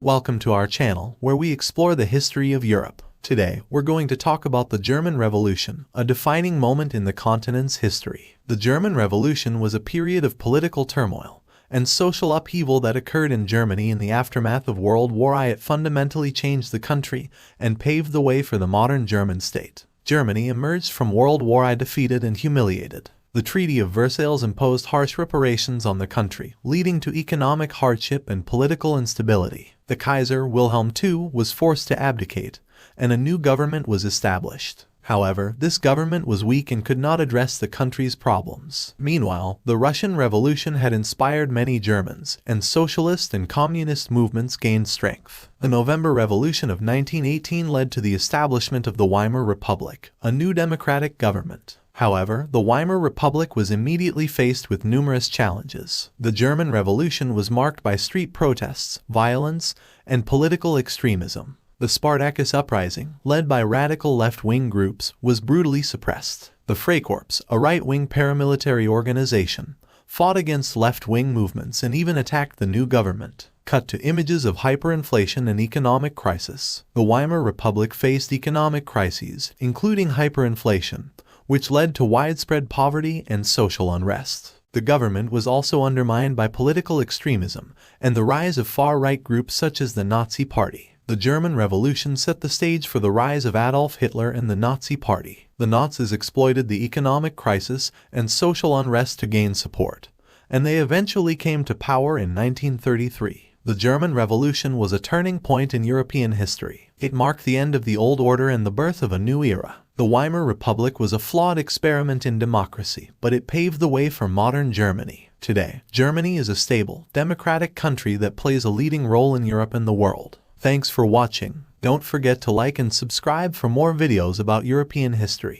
Welcome to our channel, where we explore the history of Europe. Today, we're going to talk about the German Revolution, a defining moment in the continent's history. The German Revolution was a period of political turmoil and social upheaval that occurred in Germany in the aftermath of World War I. It fundamentally changed the country and paved the way for the modern German state. Germany emerged from World War I defeated and humiliated. The Treaty of Versailles imposed harsh reparations on the country, leading to economic hardship and political instability. The Kaiser, Wilhelm II, was forced to abdicate, and a new government was established. However, this government was weak and could not address the country's problems. Meanwhile, the Russian Revolution had inspired many Germans, and socialist and communist movements gained strength. The November Revolution of 1918 led to the establishment of the Weimar Republic, a new democratic government. However, the Weimar Republic was immediately faced with numerous challenges. The German Revolution was marked by street protests, violence, and political extremism. The Spartacus uprising, led by radical left-wing groups, was brutally suppressed. The Freikorps, a right-wing paramilitary organization, fought against left-wing movements and even attacked the new government. Cut to images of hyperinflation and economic crisis. The Weimar Republic faced economic crises, including hyperinflation, which led to widespread poverty and social unrest. The government was also undermined by political extremism and the rise of far-right groups such as the Nazi Party. The German Revolution set the stage for the rise of Adolf Hitler and the Nazi Party. The Nazis exploited the economic crisis and social unrest to gain support, and they eventually came to power in 1933. The German Revolution was a turning point in European history. It marked the end of the old order and the birth of a new era. The Weimar Republic was a flawed experiment in democracy, but it paved the way for modern Germany. Today, Germany is a stable, democratic country that plays a leading role in Europe and the world. Thanks for watching. Don't forget to like and subscribe for more videos about European history.